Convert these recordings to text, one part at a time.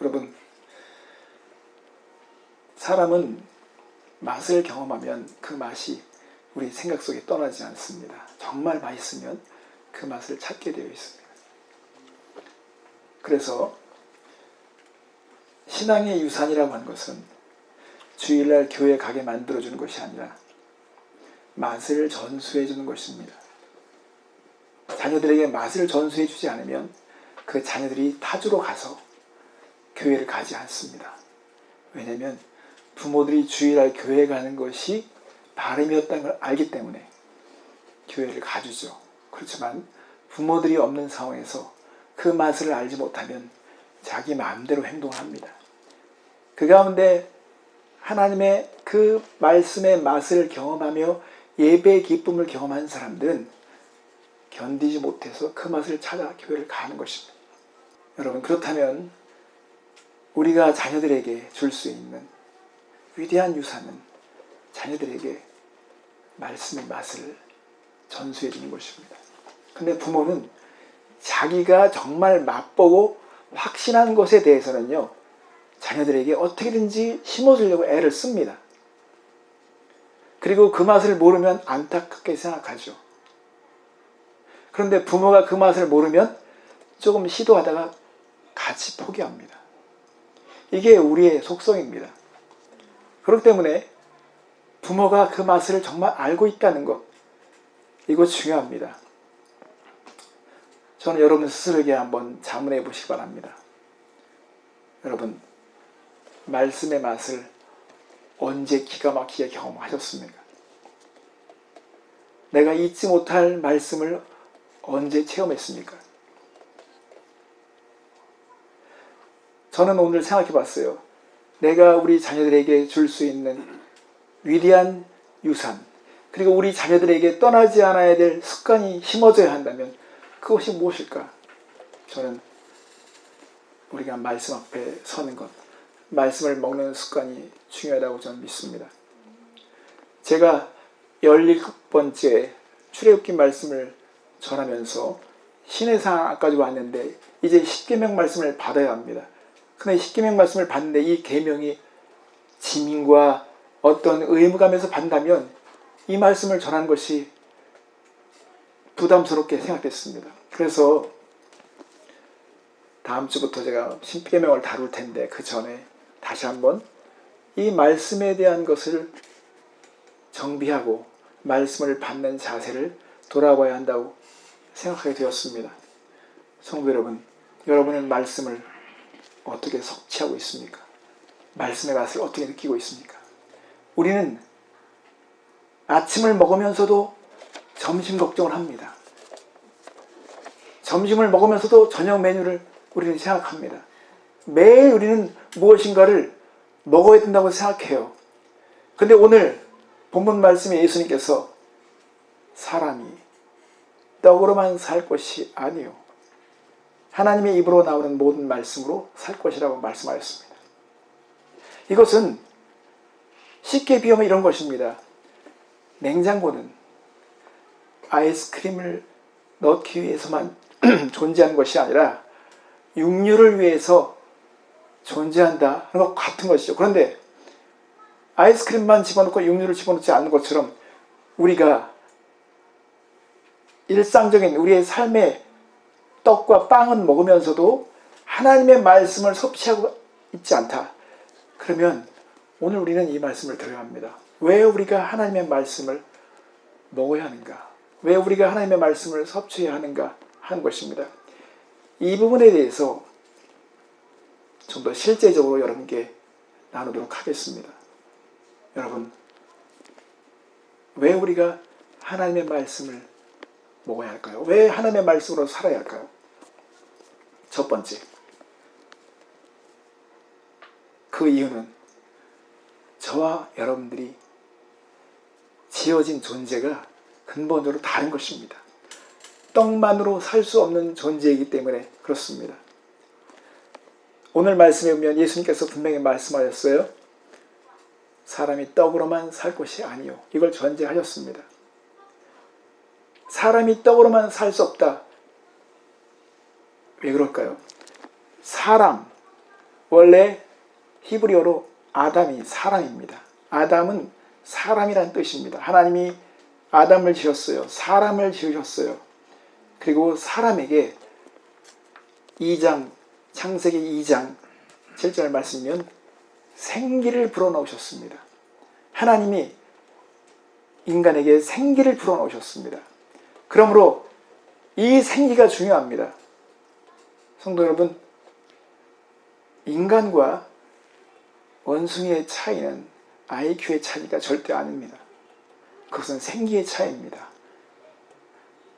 여러분, 사람은 맛을 경험하면 그 맛이 우리 생각 속에 떠나지 않습니다. 정말 맛있으면 그 맛을 찾게 되어 있습니다. 그래서 신앙의 유산이라고 하는 것은 주일날 교회 가게 만들어주는 것이 아니라 맛을 전수해 주는 것입니다. 자녀들에게 맛을 전수해 주지 않으면 그 자녀들이 타주로 가서 교회를 가지 않습니다. 왜냐하면 부모들이 주일날 교회 가는 것이 바람이었다는 걸 알기 때문에 교회를 가주죠. 그렇지만 부모들이 없는 상황에서 그 맛을 알지 못하면 자기 마음대로 행동을 합니다. 그 가운데 하나님의 그 말씀의 맛을 경험하며 예배의 기쁨을 경험한 사람들은 견디지 못해서 그 맛을 찾아 교회를 가는 것입니다. 여러분, 그렇다면 우리가 자녀들에게 줄 수 있는 위대한 유산은 자녀들에게 말씀의 맛을 전수해 주는 것입니다. 근데 부모는 자기가 정말 맛보고 확신한 것에 대해서는요, 자녀들에게 어떻게든지 심어주려고 애를 씁니다. 그리고 그 맛을 모르면 안타깝게 생각하죠. 그런데 부모가 그 맛을 모르면 조금 시도하다가 같이 포기합니다. 이게 우리의 속성입니다. 그렇기 때문에 부모가 그 맛을 정말 알고 있다는 것, 이거 중요합니다. 저는 여러분 스스로에게 한번 자문해 보시기 바랍니다. 여러분, 말씀의 맛을 언제 기가 막히게 경험하셨습니까? 내가 잊지 못할 말씀을 언제 체험했습니까? 저는 오늘 생각해 봤어요. 내가 우리 자녀들에게 줄 수 있는 위대한 유산, 그리고 우리 자녀들에게 떠나지 않아야 될 습관이 심어져야 한다면 그것이 무엇일까? 저는 우리가 말씀 앞에 서는 것, 말씀을 먹는 습관이 중요하다고 저는 믿습니다. 제가 17번째 출애굽기 말씀을 전하면서 시내산까지 왔는데 이제 십계명 말씀을 받아야 합니다. 근데 십계명 말씀을 받는데 이 계명이 지민과 어떤 의무감에서 받는다면 이 말씀을 전하는 것이 부담스럽게 생각됐습니다. 그래서 다음 주부터 제가 십계명을 다룰 텐데 그 전에 다시 한번 이 말씀에 대한 것을 정비하고 말씀을 받는 자세를 돌아봐야 한다고 생각하게 되었습니다. 성도 여러분, 여러분은 말씀을 어떻게 섭취하고 있습니까? 말씀의 맛을 어떻게 느끼고 있습니까? 우리는 아침을 먹으면서도 점심 걱정을 합니다. 점심을 먹으면서도 저녁 메뉴를 우리는 생각합니다. 매일 우리는 무엇인가를 먹어야 된다고 생각해요. 근데 오늘 본문 말씀에 예수님께서 사람이 떡으로만 살 것이 아니요 하나님의 입으로 나오는 모든 말씀으로 살 것이라고 말씀하셨습니다. 이것은 쉽게 비유하면 이런 것입니다. 냉장고는 아이스크림을 넣기 위해서만 존재하는 것이 아니라 육류를 위해서 존재한다 하는 것 같은 것이죠. 그런데 아이스크림만 집어넣고 육류를 집어넣지 않는 것처럼 우리가 일상적인 우리의 삶의 떡과 빵은 먹으면서도 하나님의 말씀을 섭취하고 있지 않다. 그러면 오늘 우리는 이 말씀을 들어야 합니다. 왜 우리가 하나님의 말씀을 먹어야 하는가? 왜 우리가 하나님의 말씀을 섭취해야 하는가 하는 것입니다. 이 부분에 대해서 좀 더 실제적으로 여러분께 나누도록 하겠습니다. 여러분, 왜 우리가 하나님의 말씀을 먹어야 할까요? 왜 하나님의 말씀으로 살아야 할까요? 첫 번째, 그 이유는 저와 여러분들이 지어진 존재가 근본적으로 다른 것입니다. 떡만으로 살 수 없는 존재이기 때문에 그렇습니다. 오늘 말씀에 보면 예수님께서 분명히 말씀하셨어요. 사람이 떡으로만 살 것이 아니요. 이걸 전제하셨습니다. 사람이 떡으로만 살 수 없다. 왜 그럴까요? 사람, 원래 히브리어로 아담이 사람입니다. 아담은 사람이란 뜻입니다. 하나님이 아담을 지었어요. 사람을 지으셨어요. 그리고 사람에게 2장 창세기 2장 7절 말씀이면 생기를 불어넣으셨습니다. 하나님이 인간에게 생기를 불어넣으셨습니다. 그러므로 이 생기가 중요합니다. 성도 여러분, 인간과 원숭이의 차이는 IQ의 차이가 절대 아닙니다. 그것은 생기의 차이입니다.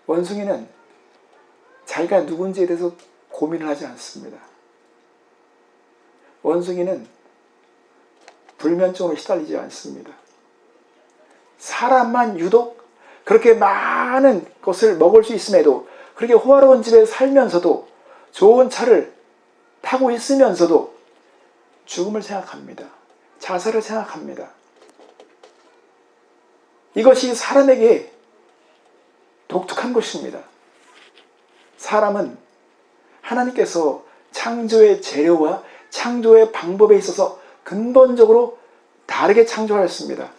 원숭이는 자기가 누군지에 대해서 고민을 하지 않습니다. 원숭이는 불면증으로 시달리지 않습니다. 사람만 유독 그렇게 많은 것을 먹을 수 있음에도, 그렇게 호화로운 집에 살면서도, 좋은 차를 타고 있으면서도 죽음을 생각합니다. 자살을 생각합니다. 이것이 사람에게 독특한 것입니다. 사람은 하나님께서 창조의 재료와 창조의 방법에 있어서 근본적으로 다르게 창조하였습니다.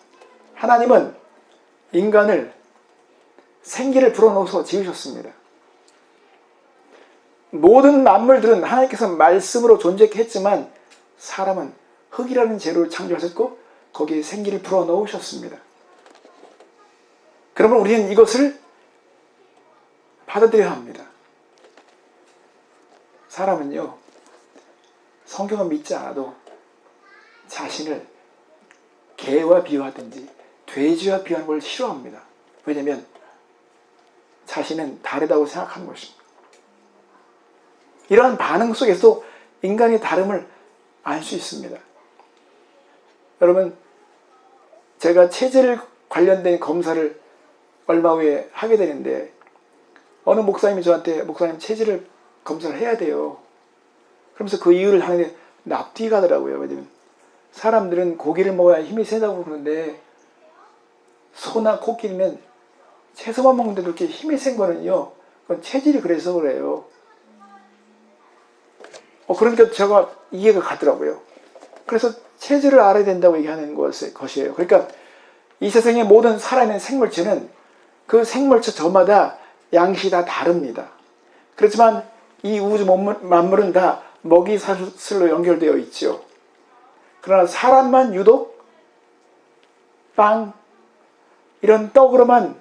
하나님은 인간을 생기를 불어넣어서 지으셨습니다. 모든 만물들은 하나님께서 말씀으로 존재케 했지만 사람은 흙이라는 재료를 창조하셨고 거기에 생기를 불어넣으셨습니다. 그러면 우리는 이것을 받아들여야 합니다. 사람은요, 성경을 믿지 않아도 자신을 개와 비유하든지 돼지와 비유하는 걸 싫어합니다. 왜냐하면 자신은 다르다고 생각하는 것입니다. 이러한 반응 속에서도 인간의 다름을 알 수 있습니다. 여러분, 제가 체질 관련된 검사를 얼마 후에 하게 되는데 어느 목사님이 저한테 목사님 체질을 검사를 해야 돼요. 그러면서 그 이유를 하는데 납득이 가더라고요. 왜냐면 사람들은 고기를 먹어야 힘이 세다고 그러는데 소나 코끼리면 채소만 먹는데도 이렇게 힘이 센 거는요, 그건 체질이 그래서 그래요. 그러니까 제가 이해가 가더라고요. 그래서 체질을 알아야 된다고 얘기하는 것이에요. 그러니까 이 세상의 모든 살아있는 생물체는 그 생물체 저마다 양식이 다 다릅니다. 그렇지만 이 우주 만물은 다 먹이 사슬로 연결되어 있죠. 그러나 사람만 유독 빵, 이런 떡으로만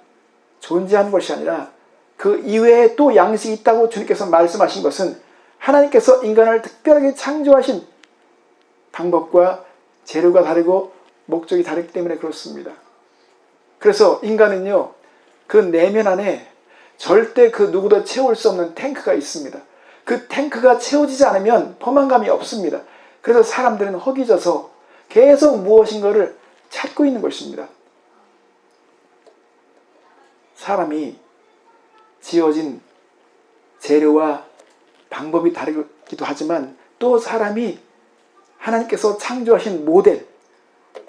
존재하는 것이 아니라 그 이외에 또 양식이 있다고 주님께서 말씀하신 것은 하나님께서 인간을 특별하게 창조하신 방법과 재료가 다르고 목적이 다르기 때문에 그렇습니다. 그래서 인간은요, 그 내면 안에 절대 그 누구도 채울 수 없는 탱크가 있습니다. 그 탱크가 채워지지 않으면 포만감이 없습니다. 그래서 사람들은 허기져서 계속 무엇인가를 찾고 있는 것입니다. 사람이 지어진 재료와 방법이 다르기도 하지만 또 사람이 하나님께서 창조하신 모델,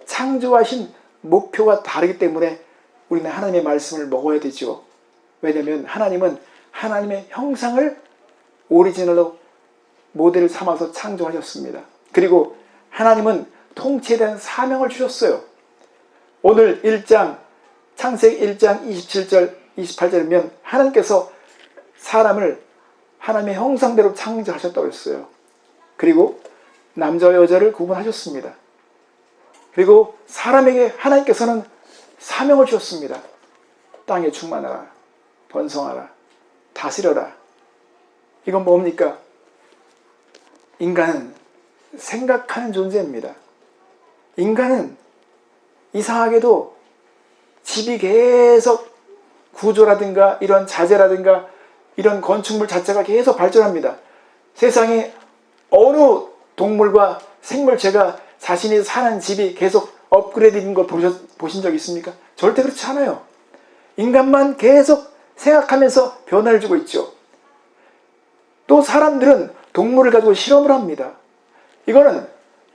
창조하신 목표가 다르기 때문에 우리는 하나님의 말씀을 먹어야 되죠. 왜냐하면 하나님은 하나님의 형상을 오리지널로 모델을 삼아서 창조하셨습니다. 그리고 하나님은 통치에 대한 사명을 주셨어요. 오늘 1장, 창세기 1장 27절, 28절이면 하나님께서 사람을 하나님의 형상대로 창조하셨다고 했어요. 그리고 남자와 여자를 구분하셨습니다. 그리고 사람에게 하나님께서는 사명을 주셨습니다. 땅에 충만하라, 번성하라, 다스려라. 이건 뭡니까? 인간은 생각하는 존재입니다. 인간은 이상하게도 집이 계속 구조라든가 이런 자재라든가 이런 건축물 자체가 계속 발전합니다. 세상에 어느 동물과 생물체가 자신이 사는 집이 계속 업그레이드된 걸 보신 적 있습니까? 절대 그렇지 않아요. 인간만 계속 생각하면서 변화를 주고 있죠. 또 사람들은 동물을 가지고 실험을 합니다. 이거는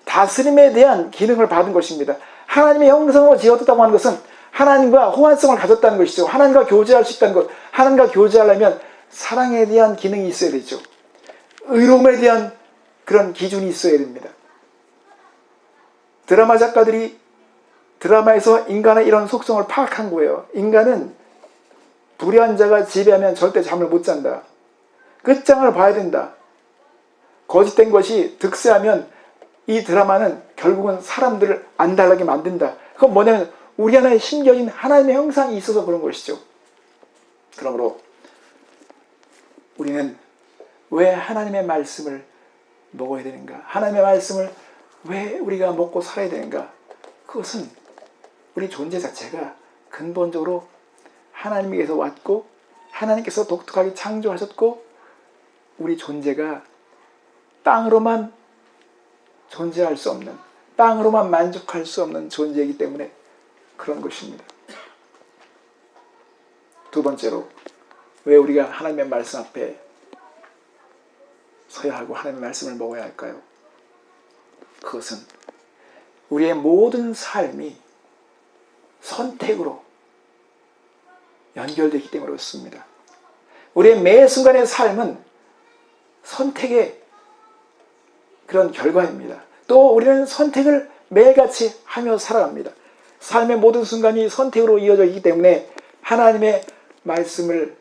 다스림에 대한 기능을 받은 것입니다. 하나님의 형상으로 지었다고 하는 것은 하나님과 호환성을 가졌다는 것이죠. 하나님과 교제할 수 있다는 것. 하나님과 교제하려면 사랑에 대한 기능이 있어야 되죠. 의로움에 대한 그런 기준이 있어야 됩니다. 드라마 작가들이 드라마에서 인간의 이런 속성을 파악한 거예요. 인간은 불의한 자가 지배하면 절대 잠을 못 잔다. 끝장을 봐야 된다. 거짓된 것이 득세하면 이 드라마는 결국은 사람들을 안달나게 만든다. 그건 뭐냐면 우리 안에 심겨진 하나님의 형상이 있어서 그런 것이죠. 그러므로 우리는 왜 하나님의 말씀을 먹어야 되는가? 하나님의 말씀을 왜 우리가 먹고 살아야 되는가? 그것은 우리 존재 자체가 근본적으로 하나님께서 왔고 하나님께서 독특하게 창조하셨고 우리 존재가 땅으로만 존재할 수 없는, 땅으로만 만족할 수 없는 존재이기 때문에 그런 것입니다. 두 번째로 왜 우리가 하나님의 말씀 앞에 서야 하고 하나님의 말씀을 먹어야 할까요? 그것은 우리의 모든 삶이 선택으로 연결되기 때문에 그렇습니다. 우리의 매 순간의 삶은 선택의 그런 결과입니다. 또 우리는 선택을 매일같이 하며 살아갑니다. 삶의 모든 순간이 선택으로 이어져 있기 때문에 하나님의 말씀을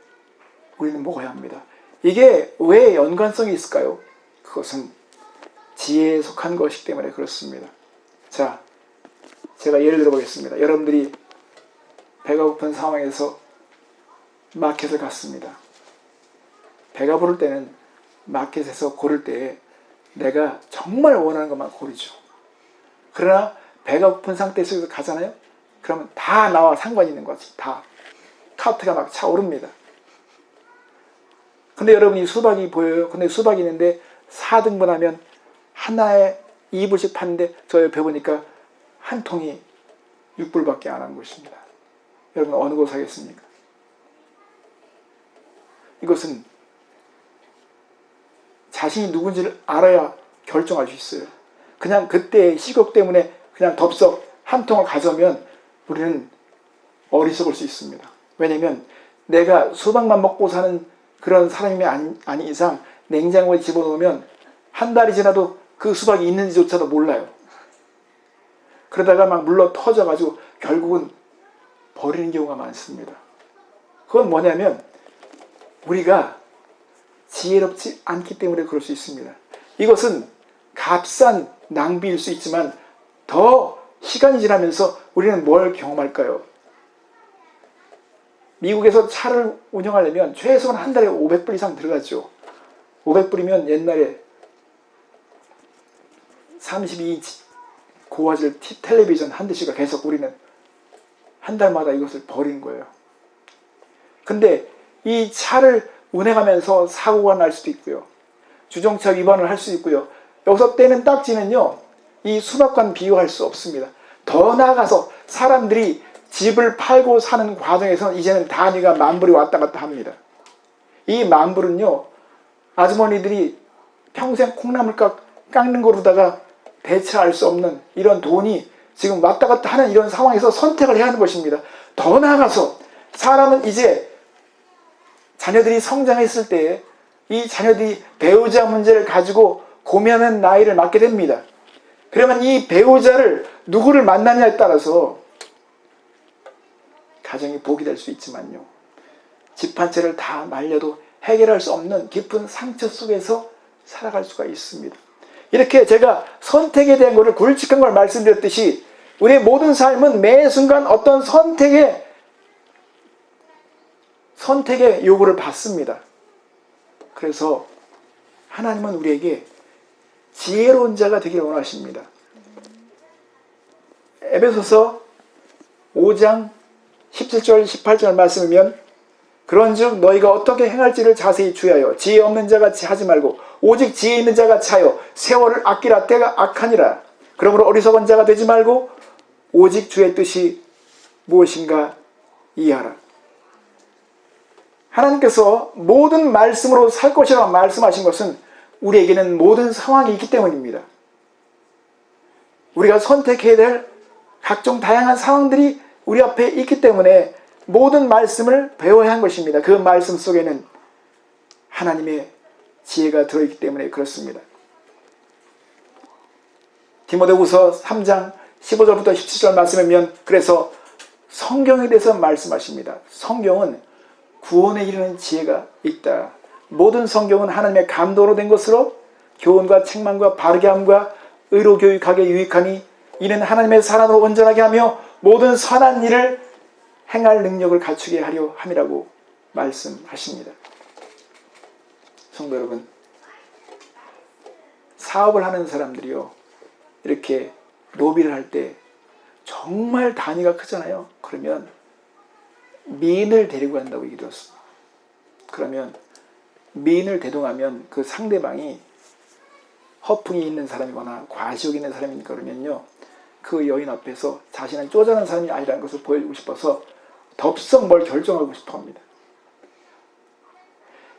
우리는 먹어야 합니다. 이게 왜 연관성이 있을까요? 그것은 지혜에 속한 것이기 때문에 그렇습니다. 자, 제가 예를 들어 보겠습니다. 여러분들이 배가 고픈 상황에서 마켓을 갔습니다. 배가 부를 때는 마켓에서 고를 때에 내가 정말 원하는 것만 고르죠. 그러나 배가 고픈 상태 속에서 가잖아요. 그러면 다 나와 상관이 있는 거지. 다. 카트가 막 차오릅니다. 근데 여러분이 수박이 보여요. 근데 수박이 있는데 4등분 하면 하나에 2불씩 파는데 저 옆에 보니까 한 통이 6불밖에 안 하는 것입니다. 여러분 어느 곳 사겠습니까? 이것은 자신이 누군지를 알아야 결정할 수 있어요. 그냥 그때의 시국 때문에 그냥 덥석 한 통을 가져오면 우리는 어리석을 수 있습니다. 왜냐하면 내가 수박만 먹고 사는 그런 사람이 아닌 이상 냉장고에 집어넣으면 한 달이 지나도 그 수박이 있는지조차도 몰라요. 그러다가 막 물러 터져가지고 결국은 버리는 경우가 많습니다. 그건 뭐냐면 우리가 지혜롭지 않기 때문에 그럴 수 있습니다. 이것은 값싼 낭비일 수 있지만 더 시간이 지나면서 우리는 뭘 경험할까요? 미국에서 차를 운영하려면 최소한 한 달에 500불 이상 들어갔죠. 500불이면 옛날에 32인치 고화질 텔레비전 한 대씩을 계속 우리는 한 달마다 이것을 버리는 거예요. 근데 이 차를 운행하면서 사고가 날 수도 있고요. 주정차 위반을 할 수 있고요. 여기서 떼는 딱지는요. 이 수박과는 비교할 수 없습니다. 더 나아가서 사람들이 집을 팔고 사는 과정에서는 이제는 단위가 만불이 왔다 갔다 합니다. 이 만불은요. 아주머니들이 평생 콩나물값 깎는 거로다가 대체할 수 없는 이런 돈이 지금 왔다 갔다 하는 이런 상황에서 선택을 해야 하는 것입니다. 더 나아가서 사람은 이제 자녀들이 성장했을 때 이 자녀들이 배우자 문제를 가지고 고민하는 나이를 맞게 됩니다. 그러면 이 배우자를 누구를 만나냐에 따라서 가정이 복이 될 수 있지만요. 집 한 채를 다 말려도 해결할 수 없는 깊은 상처 속에서 살아갈 수가 있습니다. 이렇게 제가 선택에 대한 것을 굵직한 걸 말씀드렸듯이 우리의 모든 삶은 매 순간 어떤 선택의 요구를 받습니다. 그래서 하나님은 우리에게 지혜로운 자가 되기를 원하십니다. 에베소서 5장 17절 18절 말씀이면 그런즉 너희가 어떻게 행할지를 자세히 주의하여 지혜 없는 자같이 하지 말고 오직 지혜 있는 자같이 하여 세월을 아끼라 때가 악하니라. 그러므로 어리석은 자가 되지 말고 오직 주의 뜻이 무엇인가 이해하라. 하나님께서 모든 말씀으로 살 것이라고 말씀하신 것은 우리에게는 모든 상황이 있기 때문입니다. 우리가 선택해야 될 각종 다양한 상황들이 우리 앞에 있기 때문에 모든 말씀을 배워야 한 것입니다. 그 말씀 속에는 하나님의 지혜가 들어있기 때문에 그렇습니다. 디모데후서 3장 15절부터 17절 말씀이면 그래서 성경에 대해서 말씀하십니다. 성경은 구원에 이르는 지혜가 있다. 모든 성경은 하나님의 감동으로 된 것으로 교훈과 책망과 바르게 함과 의로 교육하게 유익하니 이는 하나님의 사람으로 온전하게 하며 모든 선한 일을 행할 능력을 갖추게 하려 함이라고 말씀하십니다. 성도 여러분, 사업을 하는 사람들이요, 이렇게 로비를 할 때 정말 단위가 크잖아요. 그러면 미인을 데리고 간다고 얘기 들었습니다. 그러면 미인을 대동하면 그 상대방이 허풍이 있는 사람이거나 과시욕이 있는 사람이니까 그러면요, 그 여인 앞에서 자신은 쪼잔한 사람이 아니라는 것을 보여주고 싶어서 덥석 뭘 결정하고 싶어 합니다.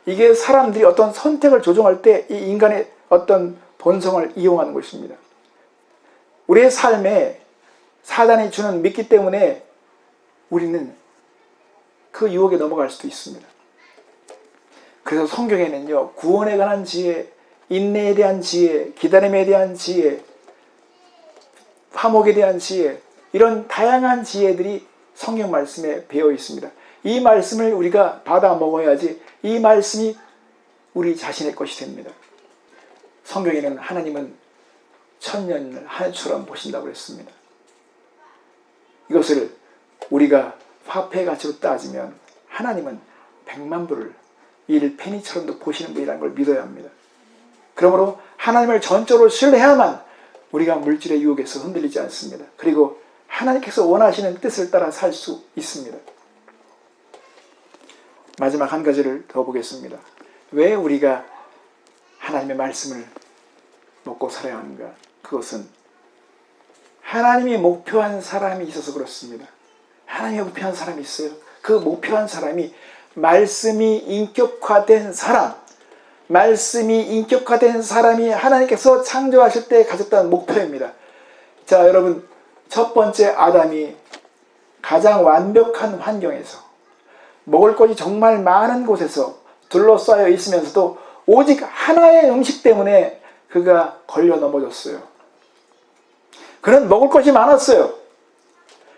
이게 사람들이 어떤 선택을 조종할 때 이 인간의 어떤 본성을 이용하는 것입니다. 우리의 삶에 사단이 주는 미끼 때문에 우리는 그 유혹에 넘어갈 수도 있습니다. 그래서 성경에는요, 구원에 관한 지혜, 인내에 대한 지혜, 기다림에 대한 지혜, 화목에 대한 지혜, 이런 다양한 지혜들이 성경 말씀에 배어 있습니다. 이 말씀을 우리가 받아 먹어야지 이 말씀이 우리 자신의 것이 됩니다. 성경에는 하나님은 천년을 한 해처럼 보신다고 했습니다. 이것을 우리가 화폐 가치로 따지면 하나님은 100만 불을 1페니처럼도 보시는 분이라는 걸 믿어야 합니다. 그러므로 하나님을 전적으로 신뢰해야만 우리가 물질의 유혹에서 흔들리지 않습니다. 그리고 하나님께서 원하시는 뜻을 따라 살 수 있습니다. 마지막 한 가지를 더 보겠습니다. 왜 우리가 하나님의 말씀을 먹고 살아야 하는가? 그것은 하나님이 목표한 사람이 있어서 그렇습니다. 하나님이 목표한 사람이 있어요. 그 목표한 사람이 말씀이 인격화된 사람, 말씀이 인격화된 사람이 하나님께서 창조하실 때 가졌다는 목표입니다. 자, 여러분, 첫 번째 아담이 가장 완벽한 환경에서 먹을 것이 정말 많은 곳에서 둘러싸여 있으면서도 오직 하나의 음식 때문에 그가 걸려 넘어졌어요. 그는 먹을 것이 많았어요.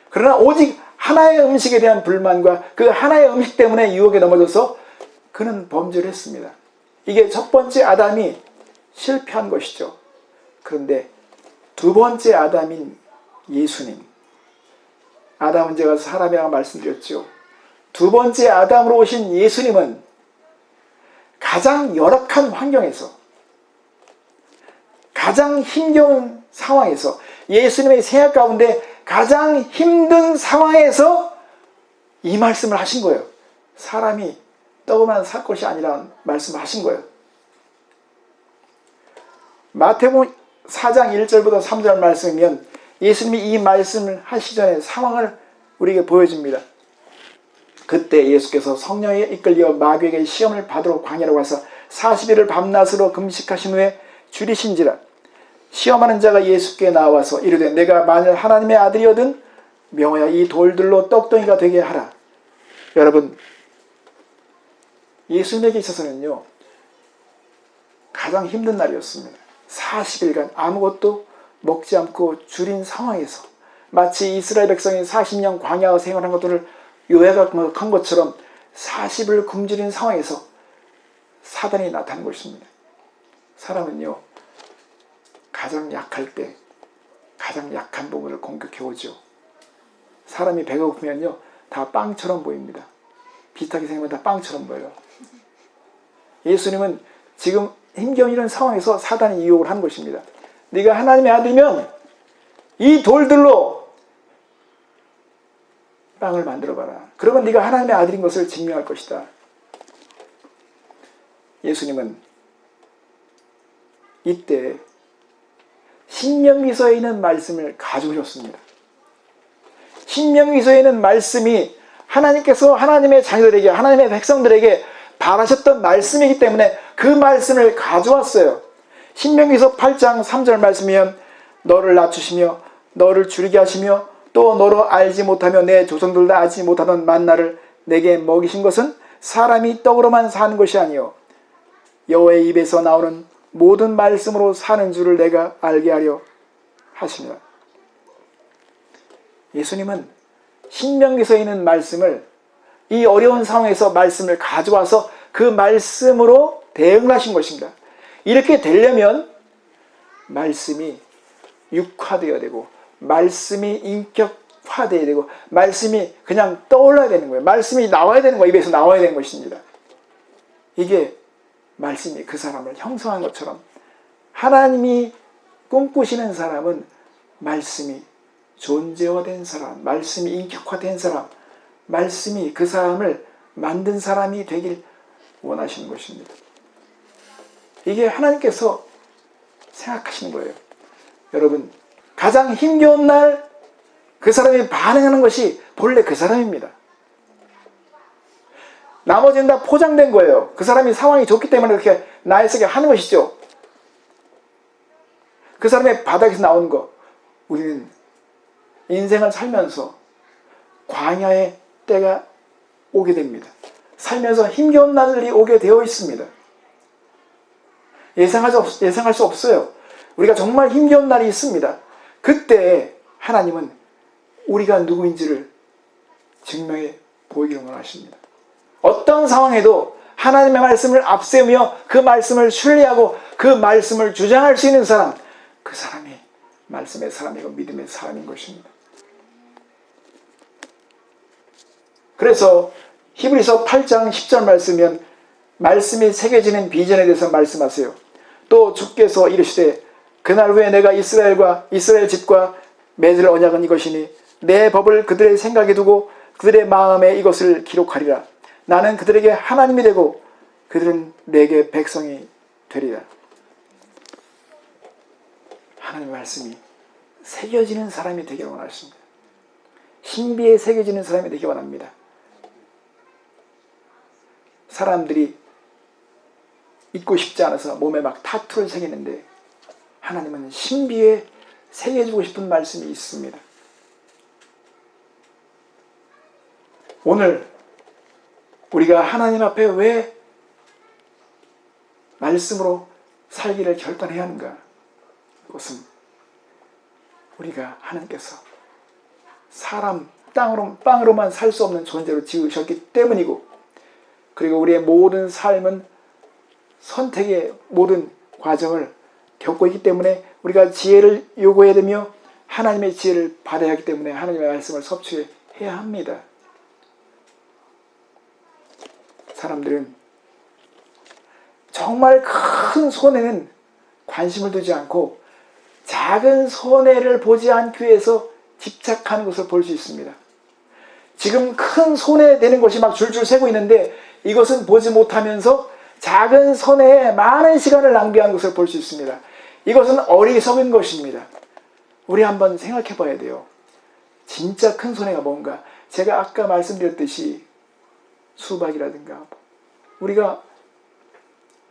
그러나 오직 하나의 음식에 대한 불만과 그 하나의 음식 때문에 유혹에 넘어져서 그는 범죄를 했습니다. 이게 첫 번째 아담이 실패한 것이죠. 그런데 두 번째 아담인 예수님, 아담은 제가 사람이라고 말씀드렸죠. 두 번째 아담으로 오신 예수님은 가장 열악한 환경에서, 가장 힘겨운 상황에서, 예수님의 생애 가운데 가장 힘든 상황에서 이 말씀을 하신 거예요. 사람이 떡으로만 살 것이 아니라는 말씀을 하신 거예요. 마태복음 4장 1절부터 3절 말씀이면 예수님이 이 말씀을 하시기 전에 상황을 우리에게 보여줍니다. 그때 예수께서 성령에 이끌려 마귀에게 시험을 받으러 광야로 가서 40일을 밤낮으로 금식하신 후에 줄이신지라. 시험하는 자가 예수께 나와서 이르되 내가 만일 하나님의 아들이거든 명하여 이 돌들로 떡덩이가 되게 하라. 여러분, 예수님에게 있어서는요, 가장 힘든 날이었습니다. 40일간 아무것도 먹지 않고 줄인 상황에서 마치 이스라엘 백성이 40년 광야 생활한 것들을 요약한 것처럼 40을 굶주린 상황에서 사단이 나타난 것입니다. 사람은요, 가장 약할 때 가장 약한 부분을 공격해 오죠. 사람이 배가 고프면요, 다 빵처럼 보입니다. 비슷하게 생기면 다 빵처럼 보여요. 예수님은 지금 힘겨운 이런 상황에서 사단이 유혹을 한 것입니다. 네가 하나님의 아들이면 이 돌들로 빵을 만들어봐라. 그러면 네가 하나님의 아들인 것을 증명할 것이다. 예수님은 이때 신명기서에 있는 말씀을 가지고 오셨습니다. 신명기서에 있는 말씀이 하나님께서 하나님의 자녀들에게, 하나님의 백성들에게 바라셨던 말씀이기 때문에 그 말씀을 가져왔어요. 신명기서 8장 3절 말씀이면 너를 낮추시며 너를 줄이게 하시며 또 너로 알지 못하며 내 조상들도 알지 못하던 만나를 내게 먹이신 것은 사람이 떡으로만 사는 것이 아니요 여호와의 입에서 나오는 모든 말씀으로 사는 줄을 내가 알게 하려 하십니다. 예수님은 신명기서에 있는 말씀을, 이 어려운 상황에서 말씀을 가져와서 그 말씀으로 대응을 하신 것입니다. 이렇게 되려면 말씀이 육화되어야 되고, 말씀이 인격화되어야 되고, 말씀이 그냥 떠올라야 되는 거예요. 말씀이 나와야 되는 거예요. 입에서 나와야 되는 것입니다. 이게 말씀이 그 사람을 형성한 것처럼, 하나님이 꿈꾸시는 사람은 말씀이 존재화된 사람, 말씀이 인격화된 사람, 말씀이 그 사람을 만든 사람이 되길 원하시는 것입니다. 이게 하나님께서 생각하시는 거예요. 여러분, 가장 힘겨운 날 그 사람이 반응하는 것이 본래 그 사람입니다. 나머지는 다 포장된 거예요. 그 사람이 상황이 좋기 때문에 그렇게 나에게 하는 것이죠. 그 사람의 바닥에서 나오는 거, 우리는 인생을 살면서 광야의 때가 오게 됩니다. 살면서 힘겨운 날이 오게 되어 있습니다. 예상할 수 없어요. 우리가 정말 힘겨운 날이 있습니다. 그때 하나님은 우리가 누구인지를 증명해 보이기를 원하십니다. 어떤 상황에도 하나님의 말씀을 앞세우며 그 말씀을 신뢰하고 그 말씀을 주장할 수 있는 사람, 그 사람이 말씀의 사람이고 믿음의 사람인 것입니다. 그래서 히브리서 8장 10절 말씀이면 말씀이 새겨지는 비전에 대해서 말씀하세요. 또 주께서 이르시되 그날 후에 내가 이스라엘 집과 맺을 언약은 이것이니 내 법을 그들의 생각에 두고 그들의 마음에 이것을 기록하리라. 나는 그들에게 하나님이 되고 그들은 내게 백성이 되리라. 하나님의 말씀이 새겨지는 사람이 되기를 원하십니다. 신비에 새겨지는 사람이 되기 원합니다. 사람들이 잊고 싶지 않아서 몸에 막 타투를 새기는데 하나님은 신비에 새겨주고 싶은 말씀이 있습니다. 오늘 우리가 하나님 앞에 왜 말씀으로 살기를 결단해야 하는가? 그것은 우리가 하나님께서 사람 땅으로만 살 수 없는 존재로 지으셨기 때문이고, 그리고 우리의 모든 삶은 선택의 모든 과정을 겪고 있기 때문에 우리가 지혜를 요구해야 되며 하나님의 지혜를 받아야 하기 때문에 하나님의 말씀을 섭취해야 합니다. 사람들은 정말 큰 손해는 관심을 두지 않고 작은 손해를 보지 않기 위해서 집착하는 것을 볼 수 있습니다. 지금 큰 손해되는 것이 막 줄줄 새고 있는데 이것은 보지 못하면서 작은 손해에 많은 시간을 낭비한 것을 볼 수 있습니다. 이것은 어리석은 것입니다. 우리 한번 생각해 봐야 돼요. 진짜 큰 손해가 뭔가. 제가 아까 말씀드렸듯이 수박이라든가 우리가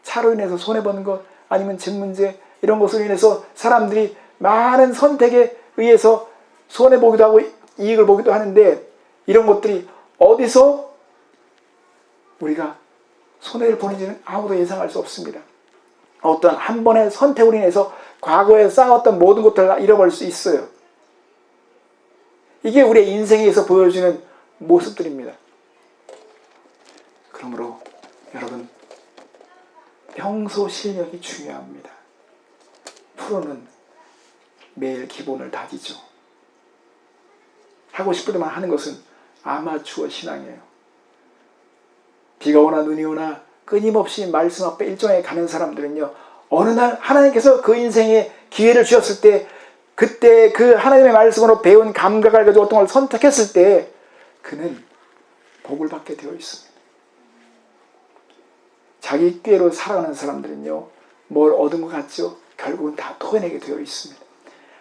차로 인해서 손해보는 것, 아니면 집 문제, 이런 것으로 인해서 사람들이 많은 선택에 의해서 손해보기도 하고 이익을 보기도 하는데, 이런 것들이 어디서 우리가 손해를 보는지는 아무도 예상할 수 없습니다. 어떤 한 번의 선택으로 인해서 과거에 쌓았던 모든 것들을 다 잃어버릴 수 있어요. 이게 우리의 인생에서 보여주는 모습들입니다. 그러므로 여러분, 평소 실력이 중요합니다. 프로는 매일 기본을 다지죠. 하고 싶을 때만 하는 것은 아마추어 신앙이에요. 비가 오나 눈이 오나 끊임없이 말씀 앞에 일정하게 가는 사람들은요, 어느 날 하나님께서 그 인생에 기회를 주셨을 때, 그때 그 하나님의 말씀으로 배운 감각을 가지고 어떤 걸 선택했을 때 그는 복을 받게 되어 있습니다. 자기 꾀로 살아가는 사람들은요, 뭘 얻은 것 같죠? 결국은 다 토해내게 되어 있습니다.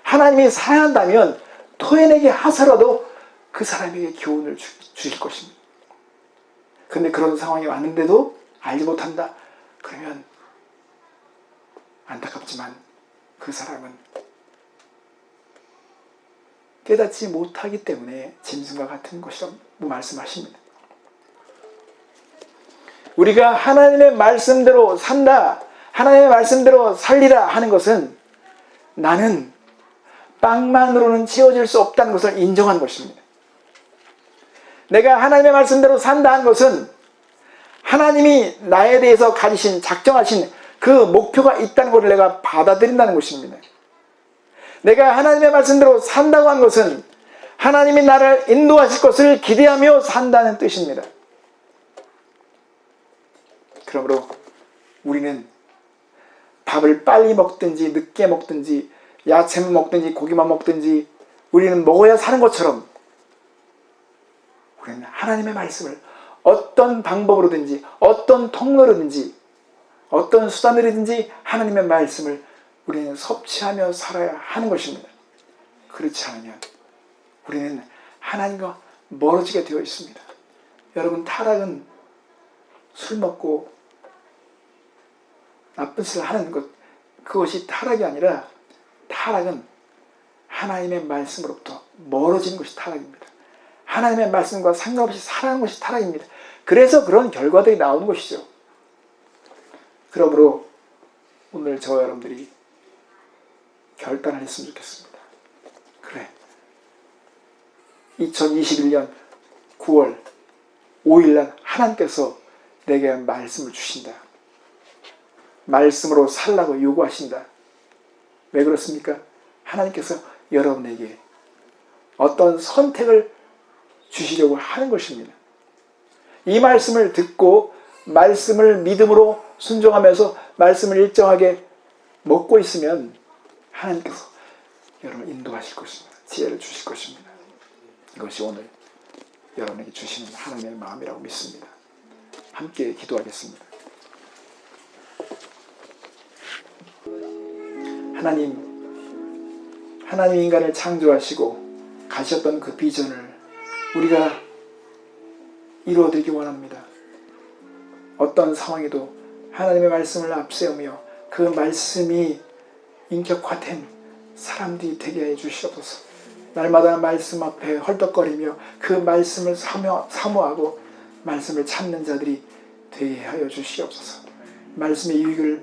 하나님이 사랑한다면 토해내게 하서라도 그 사람에게 교훈을 주실 것입니다. 근데 그런 상황이 왔는데도 알지 못한다? 그러면 안타깝지만 그 사람은 깨닫지 못하기 때문에 짐승과 같은 것이라고 말씀하십니다. 우리가 하나님의 말씀대로 산다, 하나님의 말씀대로 살리라 하는 것은 나는 빵만으로는 채워질 수 없다는 것을 인정한 것입니다. 내가 하나님의 말씀대로 산다 한 것은 하나님이 나에 대해서 가지신 작정하신 그 목표가 있다는 것을 내가 받아들인다는 것입니다. 내가 하나님의 말씀대로 산다고 한 것은 하나님이 나를 인도하실 것을 기대하며 산다는 뜻입니다. 그러므로 우리는 밥을 빨리 먹든지 늦게 먹든지 야채만 먹든지 고기만 먹든지 우리는 먹어야 사는 것처럼 우리는 하나님의 말씀을 어떤 방법으로든지 어떤 통로로든지 어떤 수단으로든지 하나님의 말씀을 우리는 섭취하며 살아야 하는 것입니다. 그렇지 않으면 우리는 하나님과 멀어지게 되어 있습니다. 여러분, 타락은 술 먹고 나쁜 짓을 하는 것, 그것이 타락이 아니라 타락은 하나님의 말씀으로부터 멀어지는 것이 타락입니다. 하나님의 말씀과 상관없이 살아가는 것이 타락입니다. 그래서 그런 결과들이 나오는 것이죠. 그러므로 오늘 저와 여러분들이 결단을 했으면 좋겠습니다. 그래, 2021년 9월 5일날 하나님께서 내게 말씀을 주신다. 말씀으로 살라고 요구하신다. 왜 그렇습니까? 하나님께서 여러분에게 어떤 선택을 주시려고 하는 것입니다. 이 말씀을 듣고 말씀을 믿음으로 순종하면서 말씀을 일정하게 먹고 있으면 하나님께서 여러분을 인도하실 것입니다. 지혜를 주실 것입니다. 이것이 오늘 여러분에게 주시는 하나님의 마음이라고 믿습니다. 함께 기도하겠습니다. 하나님 인간을 창조하시고 가셨던 그 비전을 우리가 이루어드리기 원합니다. 어떤 상황에도 하나님의 말씀을 앞세우며 그 말씀이 인격화된 사람들이 되게 해주시옵소서. 날마다 말씀 앞에 헐떡거리며 그 말씀을 사모하고 말씀을 찾는 자들이 되게 하여 주시옵소서. 말씀의 유익을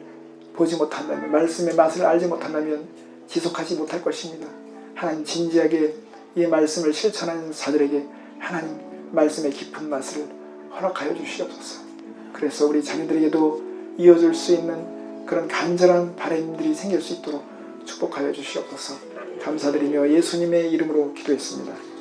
보지 못한다면, 말씀의 맛을 알지 못한다면 지속하지 못할 것입니다. 하나님, 진지하게 이 말씀을 실천하는 자들에게 하나님 말씀의 깊은 맛을 허락하여 주시옵소서. 그래서 우리 자녀들에게도 이어줄 수 있는 그런 간절한 바람들이 생길 수 있도록 축복하여 주시옵소서. 감사드리며 예수님의 이름으로 기도했습니다.